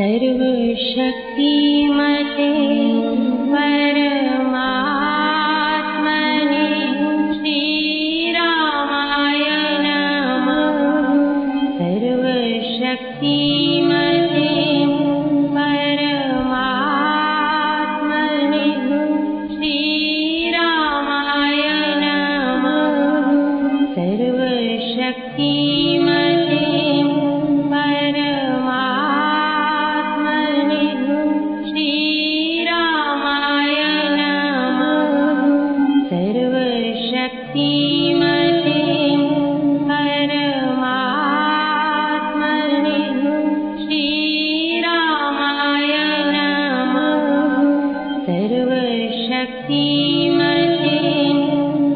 सर्वशक्तिमते परमात्मने श्रीरामाय नमः। सर्वशक्तिमते परमात्मने श्रीरामाय नमः। सर्वशक्तिमते परमात्मने श्रीरामाय नमः। सर्वशक्तिमते परमात्मने श्रीरामाय नमः। सर्वशक्तिमते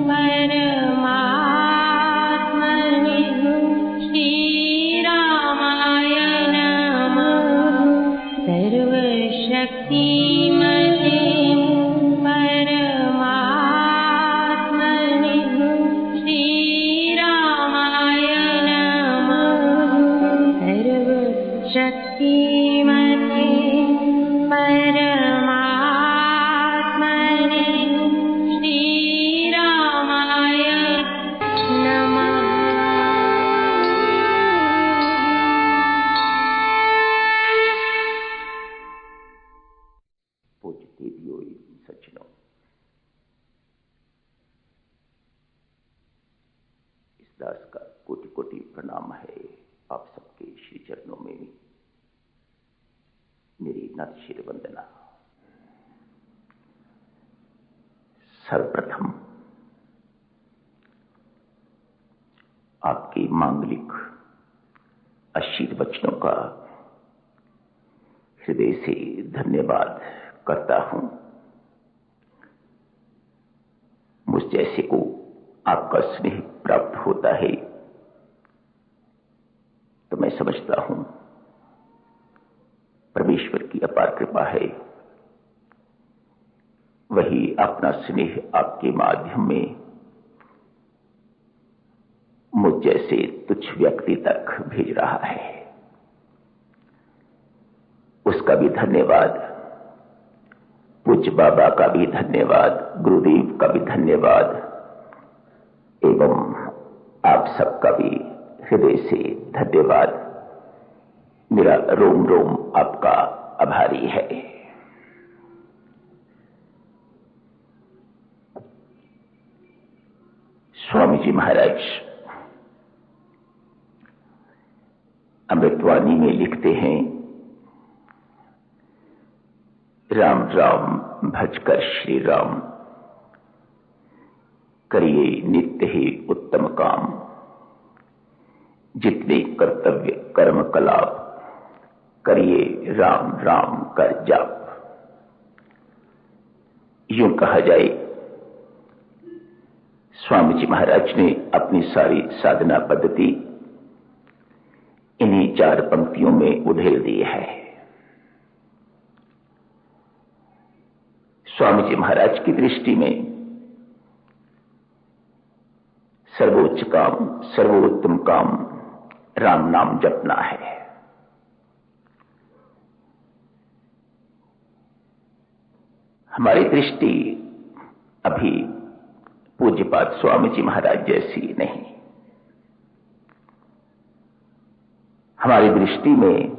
परमात्मने श्रीरामाय नमः। सर्वशक्तिमते परमात्मने श्रीरामाय नमः। सर्वशक्तिमते परमात्मने श्रीरामाय नमः। पूज्य देवियों सज्जनों, इस दास का कोटि कोटि प्रणाम है। आप सबके श्री चरणों में मेरी नतशिर वंदना। सर्वप्रथम आपके मांगलिक आशीर्वचनों का हृदय से धन्यवाद करता हूं। मुझ जैसे को आपका स्नेह प्राप्त होता है तो मैं समझता हूं परमेश्वर की अपार कृपा है। वही अपना स्नेह आपके माध्यम में मुझ जैसे तुच्छ व्यक्ति तक भेज रहा है। उसका भी धन्यवाद, पूज्य बाबा का भी धन्यवाद, गुरुदेव का भी धन्यवाद एवं आप सबका भी हृदय से धन्यवाद। मेरा रोम रोम आपका आभारी है। स्वामी जी महाराज अमृतवाणी में लिखते हैं, राम राम भजकर श्री राम, करिए नित्य ही उत्तम काम। जितने कर्तव्य कर्म कलाप, करिए राम राम कर जाप। यूं कहा जाए, स्वामी जी महाराज ने अपनी सारी साधना पद्धति इन्हीं 4 पंक्तियों में उधेड़ दी है। स्वामी जी महाराज की दृष्टि में सर्वोच्च काम, सर्वोत्तम काम राम नाम जपना है। हमारी दृष्टि अभी पूज्यपाद स्वामी जी महाराज जैसी नहीं। हमारी दृष्टि में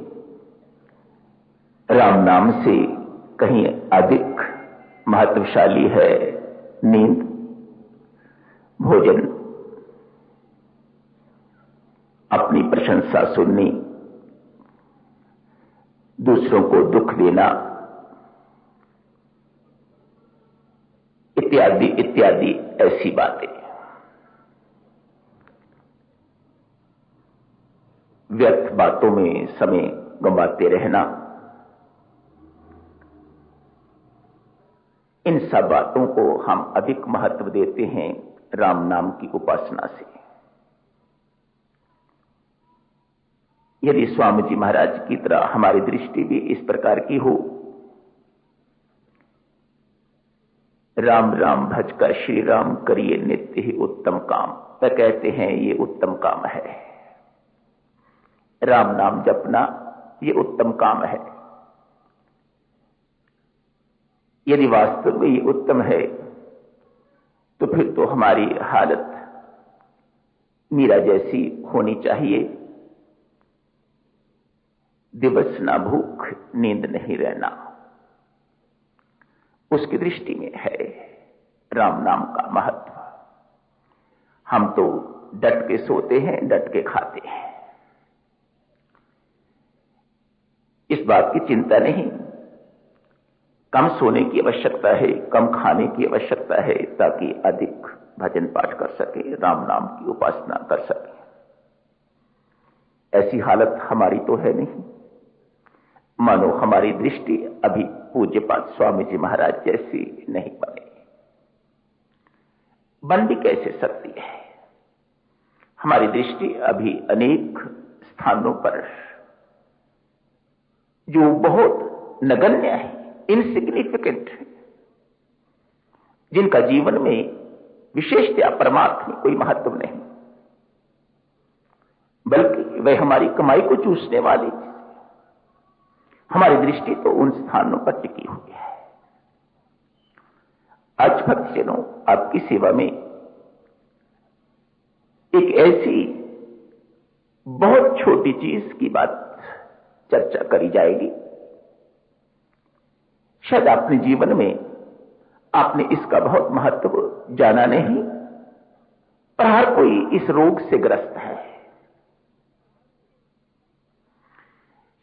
राम नाम से कहीं अधिक महत्वशाली है नींद, भोजन, अपनी प्रशंसा सुननी, दूसरों को दुख देना, इत्यादि इत्यादि ऐसी बातें। व्यर्थ बातों में समय गंवाते रहना, इन सब बातों को हम अधिक महत्व देते हैं राम नाम की उपासना से। यदि स्वामी जी महाराज की तरह हमारी दृष्टि भी इस प्रकार की हो, राम राम भजकर श्री राम, करिए नित्य ही उत्तम काम, तो कहते हैं ये उत्तम काम है। राम नाम जपना ये उत्तम काम है। यदि वास्तव में ये उत्तम है तो फिर तो हमारी हालत मीरा जैसी होनी चाहिए, दिवस ना भूख नींद नहीं रहना। उसकी दृष्टि में है राम नाम का महत्व। हम तो डट के सोते हैं, डट के खाते हैं, इस बात की चिंता नहीं। कम सोने की आवश्यकता है, कम खाने की आवश्यकता है, ताकि अधिक भजन पाठ कर सके, राम नाम की उपासना कर सके। ऐसी हालत हमारी तो है नहीं। मानो हमारी दृष्टि अभी पूज्यपाद स्वामी जी महाराज जैसी नहीं बने। बन भी कैसे सकती है? हमारी दृष्टि अभी अनेक स्थानों पर जो बहुत नगण्य है, इनसिग्निफिकेंट है, जिनका जीवन में विशेषतया परमार्थ में कोई महत्व नहीं, बल्कि वह हमारी कमाई को चूसने वाली, हमारी दृष्टि तो उन स्थानों पर टिकी हुई है। आज भक्तजनों, आपकी सेवा में एक ऐसी बहुत छोटी चीज की बात चर्चा करी जाएगी। शायद अपने जीवन में आपने इसका बहुत महत्व जाना नहीं, पर हर कोई इस रोग से ग्रस्त है।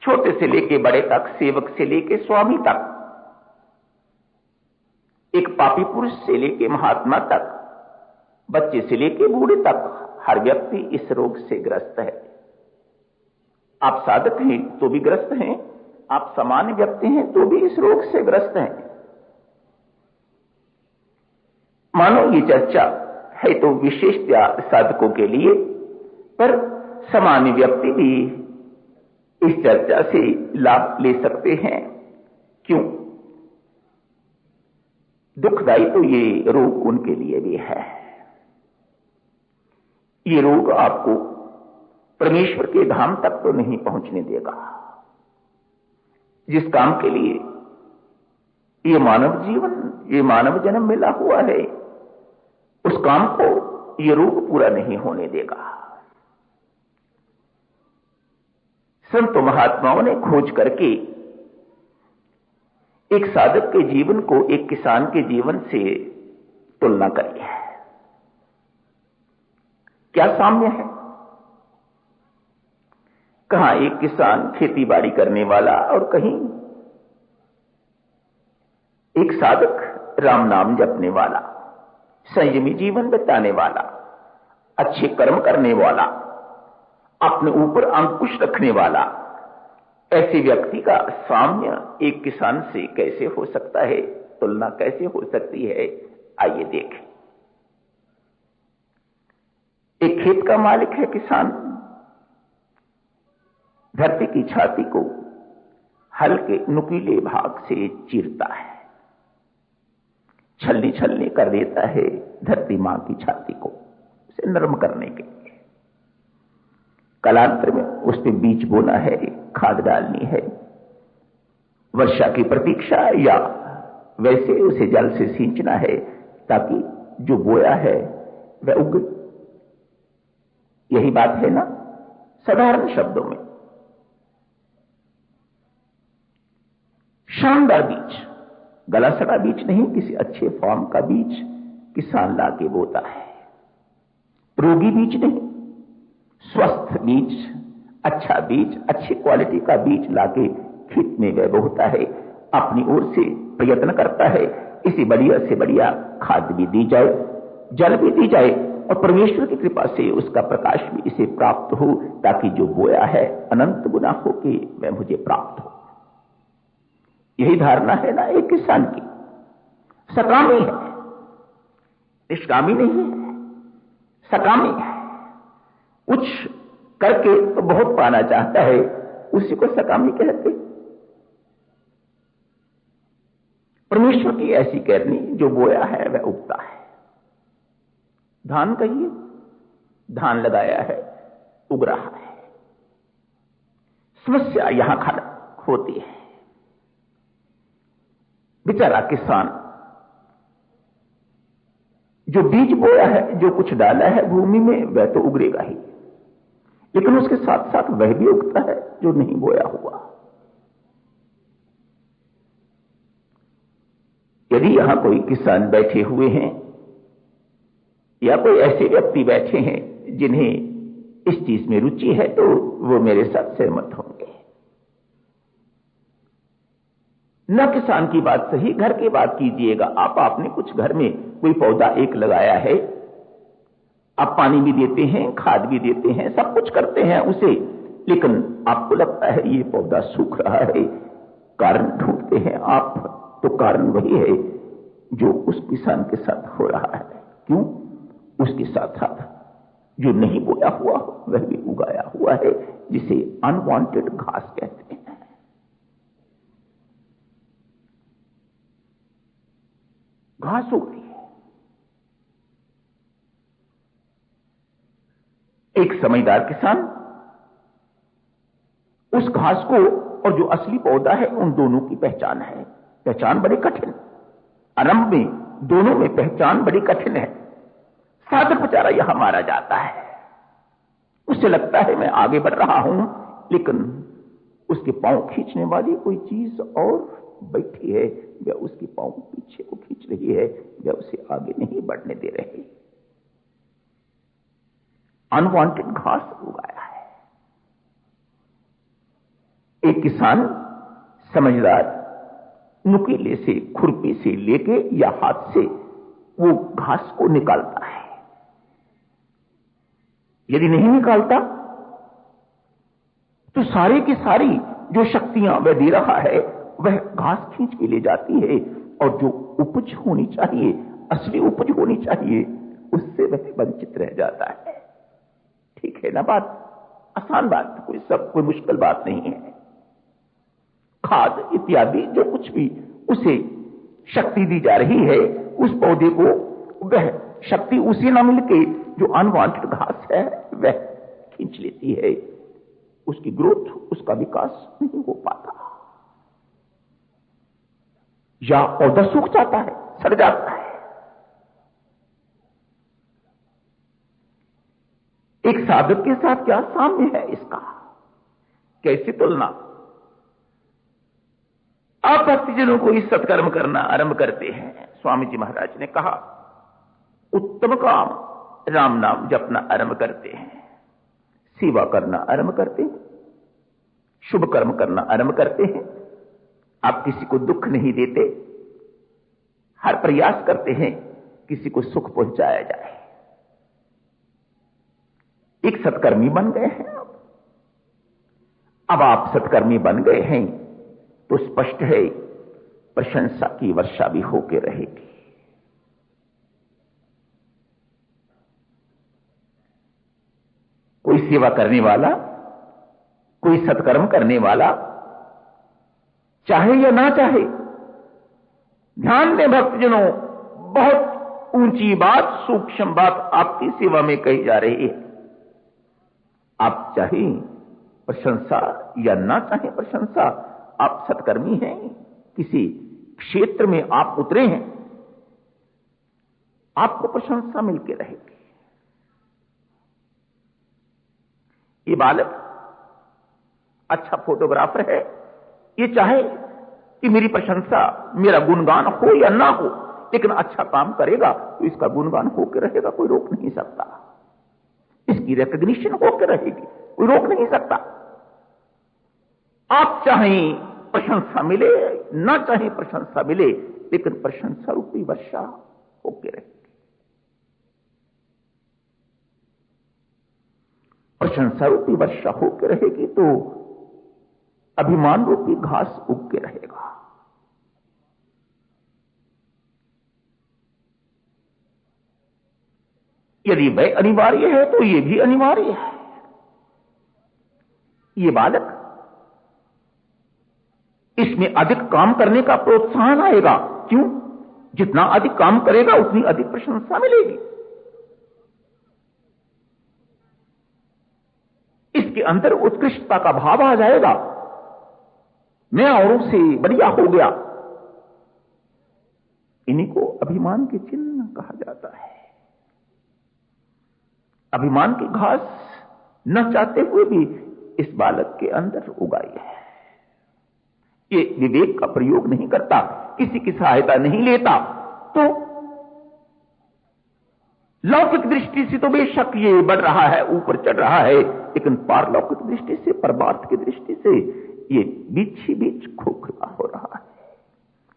छोटे से लेके बड़े तक, सेवक से लेके स्वामी तक, एक पापी पुरुष से लेके महात्मा तक, बच्चे से लेके बूढ़े तक, हर व्यक्ति इस रोग से ग्रस्त है। आप साधक हैं तो भी ग्रस्त हैं, आप सामान्य व्यक्ति हैं तो भी इस रोग से ग्रस्त हैं। मानो ये चर्चा है तो विशेषतया साधकों के लिए, पर सामान्य व्यक्ति भी इस चर्चा से लाभ ले सकते हैं। क्यों? दुखदायी तो ये रोग उनके लिए भी है। ये रोग आपको परमेश्वर के धाम तक तो नहीं पहुंचने देगा। जिस काम के लिए ये मानव जीवन, ये मानव जन्म मिला हुआ है, उस काम को ये रोग पूरा नहीं होने देगा। संत महात्माओं ने खोज करके एक साधक के जीवन को एक किसान के जीवन से तुलना करी है। क्या साम्य है? कहां एक किसान खेती बाड़ी करने वाला और कहीं एक साधक राम नाम जपने वाला, संयमी जीवन बिताने वाला, अच्छे कर्म करने वाला, अपने ऊपर अंकुश रखने वाला। ऐसे व्यक्ति का साम्य एक किसान से कैसे हो सकता है? तुलना कैसे हो सकती है? आइए देखें। एक खेत का मालिक है किसान, धरती की छाती को हल के नुकीले भाग से चीरता है, छलनी छलनी कर देता है धरती मां की छाती को, उसे नरम करने के लिए। कालांतर में उस पे बीज बोना है, खाद डालनी है, वर्षा की प्रतीक्षा, या वैसे उसे जल से सींचना है ताकि जो बोया है वह उग। यही बात है ना साधारण शब्दों में। शानदार बीज, गला सड़ा बीज नहीं, किसी अच्छे फॉर्म का बीज किसान लाके बोता है। रोगी बीज नहीं, स्वस्थ बीज, अच्छा बीज, अच्छी क्वालिटी का बीज लाके खेत में वह बोता है, अपनी ओर से प्रयत्न करता है इसे बढ़िया से बढ़िया खाद भी दी जाए, जल भी दी जाए, और परमेश्वर की कृपा से उसका प्रकाश भी इसे प्राप्त हो, ताकि जो बोया है अनंत गुना हो के वह मुझे प्राप्त हो। यही धारणा है ना एक किसान की। सकामी है, निष्कामी नहीं है, सकामी है। कुछ करके तो बहुत पाना चाहता है, उसी को सकामी कहते। परमेश्वर की ऐसी करनी, जो बोया है वह उगता है। धान कहिए, धान लगाया है, उग रहा है। समस्या यहां खड़ा होती है, बेचारा किसान जो बीज बोया है, जो कुछ डाला है भूमि में, वह तो उगरेगा ही, लेकिन उसके साथ साथ वह भी उगता है जो नहीं बोया हुआ। यदि यहां कोई किसान बैठे हुए हैं या कोई ऐसे व्यक्ति बैठे हैं जिन्हें इस चीज में रुचि है, तो वो मेरे साथ सहमत होंगे। न किसान की बात सही, घर की बात कीजिएगा। आपने कुछ घर में कोई पौधा एक लगाया है, आप पानी भी देते हैं, खाद भी देते हैं, सब कुछ करते हैं उसे, लेकिन आपको लगता है ये पौधा सूख रहा है, कारण ढूंढते हैं आप, तो कारण वही है जो उस किसान के साथ हो रहा है। क्यों? उसके साथ साथ जो नहीं बोया हुआ वह भी उगाया हुआ है, जिसे अनवांटेड घास कहते हैं। घास उग रही है। एक समझदार किसान उस घास को और जो असली पौधा है, उन दोनों की पहचान है। पहचान बड़ी कठिन, आरंभ में दोनों में पहचान बड़ी कठिन है। साधक बेचारा यहां मारा जाता है, उसे लगता है मैं आगे बढ़ रहा हूं, लेकिन उसके पांव खींचने वाली कोई चीज और बैठी है, वह उसके पांव पीछे को खींच रही है, वह उसे आगे नहीं बढ़ने दे रही। अनवांटेड घास उगाया है। एक किसान समझदार नुकीले से, खुरपी से लेके या हाथ से वो घास को निकालता है। यदि नहीं निकालता तो सारे की सारी जो शक्तियां वह दे रहा है, वह घास खींच के ले जाती है, और जो उपज होनी चाहिए, असली उपज होनी चाहिए, उससे वह वंचित रह जाता है। ठीक है ना बात? आसान बात, कोई मुश्किल बात नहीं है। खाद इत्यादि जो कुछ भी उसे शक्ति दी जा रही है, उस पौधे को वह शक्ति उसी न मिलके जो अनवांटेड घास है वह खींच लेती है। उसकी ग्रोथ, उसका विकास नहीं हो पाता, या पौधा सूख जाता है, सड़ जाता है। एक साधक के साथ क्या साम्य है इसका? कैसी तुलना? आप भक्तजनों को इस सत्कर्म करना आरंभ करते हैं। स्वामी जी महाराज ने कहा, उत्तम काम राम नाम जपना आरंभ करते हैं, सेवा करना आरंभ करते हैं, शुभ कर्म करना आरंभ करते हैं। आप किसी को दुख नहीं देते, हर प्रयास करते हैं किसी को सुख पहुंचाया जाए। एक सत्कर्मी बन गए हैं। अब आप सत्कर्मी बन गए हैं तो स्पष्ट है प्रशंसा की वर्षा भी होके रहेगी। कोई सेवा करने वाला, कोई सत्कर्म करने वाला, चाहे या ना चाहे, ध्यान दें भक्तजनों, बहुत ऊंची बात, सूक्ष्म बात आपकी सेवा में कही जा रही है। आप चाहे प्रशंसा या ना चाहे प्रशंसा, आप सत्कर्मी हैं, किसी क्षेत्र में आप उतरे हैं, आपको प्रशंसा मिलके रहेगी। ये बालक अच्छा फोटोग्राफर है, ये चाहे कि मेरी प्रशंसा, मेरा गुणगान हो या ना हो, लेकिन अच्छा काम करेगा तो इसका गुणगान होकर रहेगा, कोई रोक नहीं सकता। इसकी रिकॉग्निशन होकर रहेगी, कोई रोक नहीं सकता। आप चाहें प्रशंसा मिले, ना चाहें प्रशंसा मिले, लेकिन प्रशंसा रूपी वर्षा होकर रहेगी। प्रशंसा रूपी वर्षा होकर रहेगी तो अभिमान रूपी घास उग के रहेगा। यदि वह अनिवार्य है तो यह भी अनिवार्य है। ये बालक, इसमें अधिक काम करने का प्रोत्साहन आएगा। क्यों? जितना अधिक काम करेगा उतनी अधिक प्रशंसा मिलेगी। इसके अंदर उत्कृष्टता का भाव आ जाएगा। मैं औरों से बढ़िया हो गया, इन्हीं को अभिमान के चिन्ह कहा जाता है। अभिमान की घास न चाहते हुए भी इस बालक के अंदर उगाई है। ये विवेक का प्रयोग नहीं करता, किसी की सहायता नहीं लेता, तो लौकिक दृष्टि से तो बेशक ये बढ़ रहा है, ऊपर चढ़ रहा है, लेकिन पारलौकिक दृष्टि से, परमार्थ की दृष्टि से ये बीच ही बीच खोखला हो रहा है,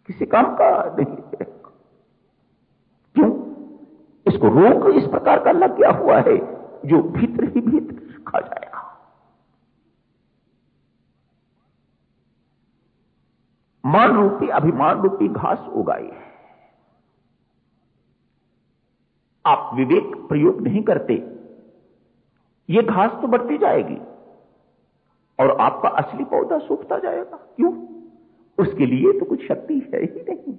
किसी काम का नहीं। क्यों? इसको रोग इस प्रकार का लग गया हुआ है जो भीतर ही भीतर खा जाएगा। मान रूपी, अभिमान रूपी घास उगाई है। आप विवेक प्रयोग नहीं करते, यह घास तो बढ़ती जाएगी और आपका असली पौधा सूखता जाएगा। क्यों? उसके लिए तो कुछ शक्ति है ही नहीं।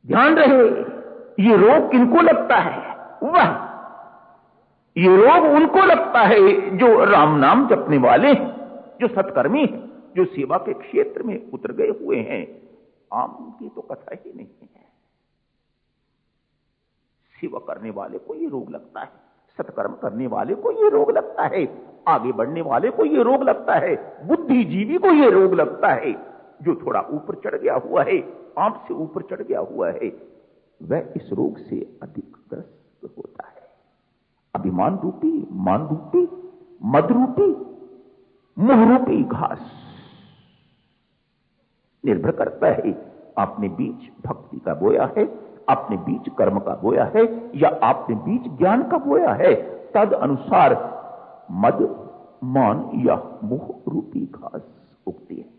ध्यान रहे, ये रोग किनको लगता है? वह ये रोग उनको लगता है जो राम नाम जपने वाले हैं, जो सत्कर्मी हैं, जो सेवा के क्षेत्र में उतर गए हुए हैं। आम की तो कथा ही नहीं है। सेवा करने वाले को ये रोग लगता है, सत्कर्म करने वाले को ये रोग लगता है, आगे बढ़ने वाले को ये रोग लगता है, बुद्धिजीवी को ये रोग लगता है। जो थोड़ा ऊपर चढ़ गया हुआ है, आंख से ऊपर चढ़ गया हुआ है, वह इस रोग से अधिक ग्रस्त होता है। अभिमान रूपी, मान रूपी, मद रूपी, मोह रूपी घास निर्भर करता है आपने बीज भक्ति का बोया है, आपने बीज कर्म का बोया है, या आपने बीज ज्ञान का बोया है। तद अनुसार मद, मान या मोह रूपी घास उगती है।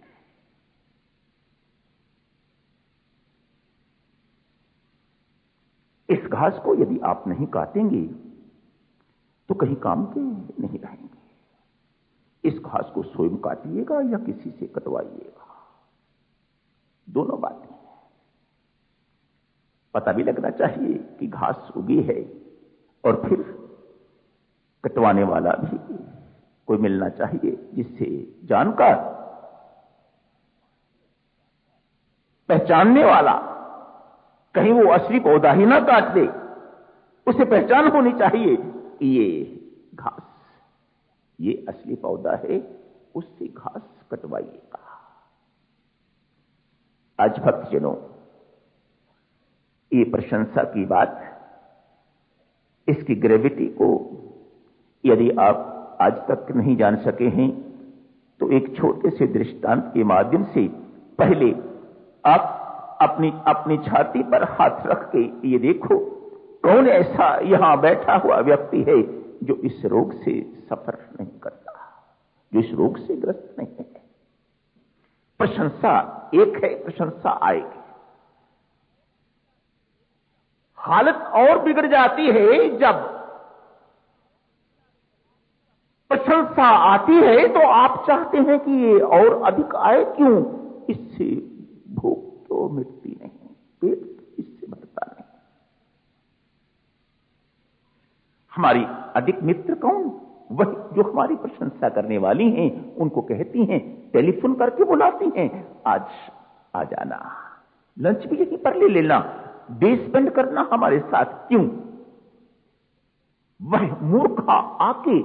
इस घास को यदि आप नहीं काटेंगे तो कहीं काम के नहीं रहेंगे। इस घास को स्वयं काटिएगा या किसी से कटवाइएगा, दोनों बातें। पता भी लगना चाहिए कि घास उगी है, और फिर कटवाने वाला भी कोई मिलना चाहिए जिससे जानकर, पहचानने वाला, कहीं वो असली पौधा ही ना काट दे। उसे पहचान होनी चाहिए कि ये घास, ये असली पौधा है, उससे घास कटवाइएगा। आज भक्तजनों, ये प्रशंसा की बात, इसकी ग्रेविटी को यदि आप आज तक नहीं जान सके हैं तो एक छोटे से दृष्टांत के माध्यम से पहले आप अपनी छाती पर हाथ रख के ये देखो, कौन ऐसा यहां बैठा हुआ व्यक्ति है जो इस रोग से सफर नहीं करता, जो इस रोग से ग्रस्त नहीं है। प्रशंसा एक है, प्रशंसा आएगी। हालत और बिगड़ जाती है जब प्रशंसा आती है, तो आप चाहते हैं कि ये और अधिक आए। क्यों? इससे भूख तो मिटती नहीं, पेट इससे भरता नहीं। हमारी अधिक मित्र कौन? वही जो हमारी प्रशंसा करने वाली हैं, उनको कहती हैं, टेलीफोन करके बुलाती हैं, आज आ जाना, लंच भी यहीं पर ले लेना, डे स्पेंड करना हमारे साथ। क्यों? वह मूर्खा आके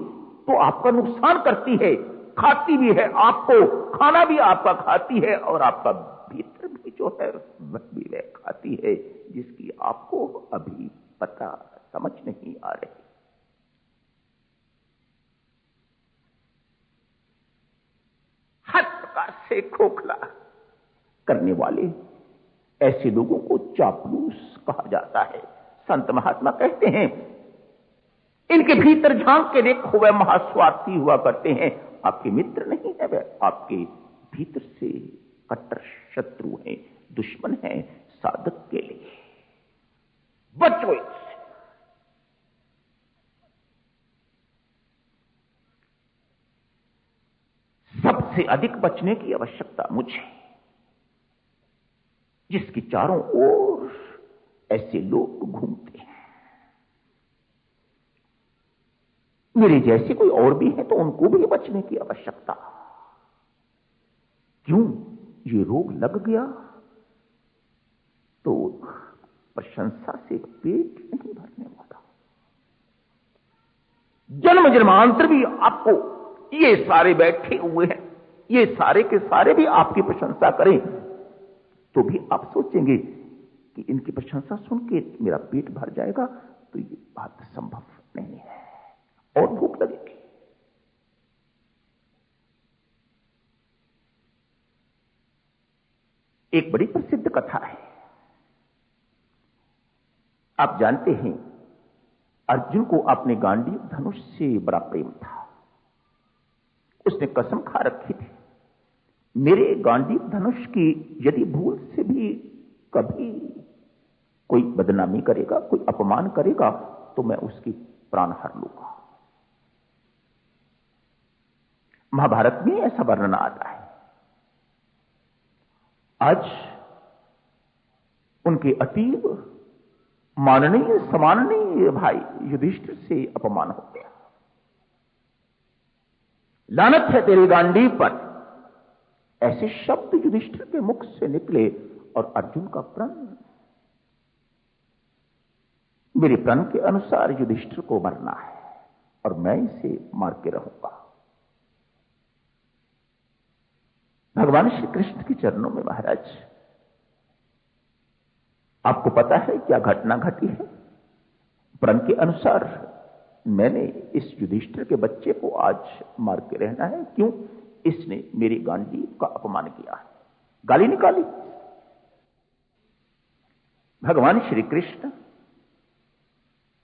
तो आपका नुकसान करती है, खाती भी है आपको, खाना भी आपका खाती है, और आपका भीतर भी जो है वह भी वह खाती है, जिसकी आपको अभी पता समझ नहीं आ रही। हर प्रकार से खोखला करने वाले ऐसे लोगों को चापलूस कहा जाता है। संत महात्मा कहते हैं, इनके भीतर झांक के देखो, वह महास्वार्थी हुआ करते हैं। आपके मित्र नहीं है, वह आपके भीतर से कट्टर शत्रु हैं, दुश्मन हैं साधक के लिए। बचो इससे। सबसे अधिक बचने की आवश्यकता मुझे, जिसकी चारों ओर ऐसे लोग घूमते हैं। मेरे जैसे कोई और भी है तो उनको भी बचने की आवश्यकता। क्यों? ये रोग लग गया तो प्रशंसा से पेट नहीं भरने वाला। जन्म जन्मांतर भी आपको ये सारे बैठे हुए हैं, ये सारे के सारे भी आपकी प्रशंसा करें तो भी आप सोचेंगे कि इनकी प्रशंसा सुन के मेरा पेट भर जाएगा, तो ये बात संभव नहीं है और भूख लगेगी। एक बड़ी प्रसिद्ध कथा है। आप जानते हैं अर्जुन को अपने गांडीव धनुष से बड़ा प्रेम था। उसने कसम खा रखी थी, मेरे गांडीव धनुष की यदि भूल से भी कभी कोई बदनामी करेगा, कोई अपमान करेगा, तो मैं उसकी प्राण हर लूंगा। महाभारत में ऐसा वर्णन आता है। आज उनके अतीब माननीय सम्माननीय भाई युधिष्ठिर से अपमान हो गया। लानत है तेरी गांडीव पर, ऐसे शब्द युधिष्ठिर के मुख से निकले और अर्जुन का प्रण, मेरे प्रण के अनुसार युधिष्ठिर को मरना है और मैं इसे मार के रहूंगा। भगवान श्री कृष्ण के चरणों में महाराज, आपको पता है क्या घटना घटी है? प्रण के अनुसार मैंने इस युधिष्ठिर के बच्चे को आज मार के रहना है। क्यों? इसने मेरी गांडीव का अपमान किया है, गाली निकाली। भगवान श्री कृष्ण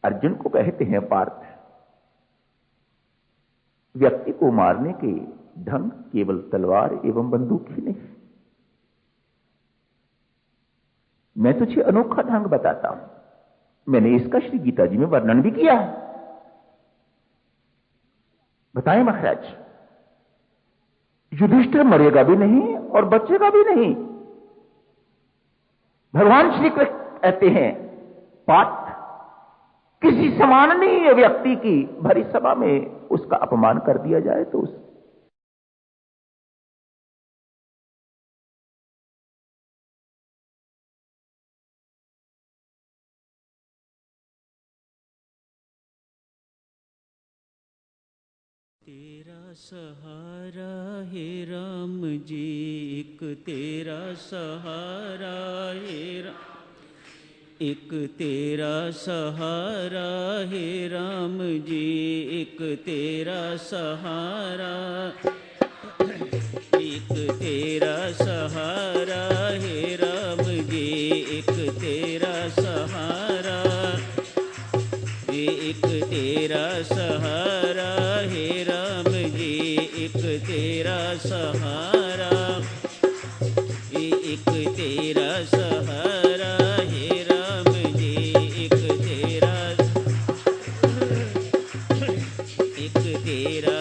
अर्जुन को कहते हैं, पार्थ, व्यक्ति को मारने के ढंग केवल तलवार एवं बंदूक ही नहीं, मैं तुझे अनोखा ढंग बताता हूं। मैंने इसका श्री गीता जी में वर्णन भी किया है। बताएं महाराज, युधिष्ठिर मरेगा भी नहीं और बचेगा भी नहीं। भगवान श्री कृष्ण कहते हैं, पार्थ, किसी सम्माननीय व्यक्ति की भरी सभा में उसका अपमान कर दिया जाए तो तेरा सहारा है राम जी, एक तेरा सहारा है राम, एक तेरा सहारा है राम जी, एक तेरा सहारा, एक तेरा सहारा है राम जी, एक तेरा सहारा, एक तेरा सहारा है राम जी, एक तेरा सहारा, एक तेरा सहारा है राम जी, एक तेरा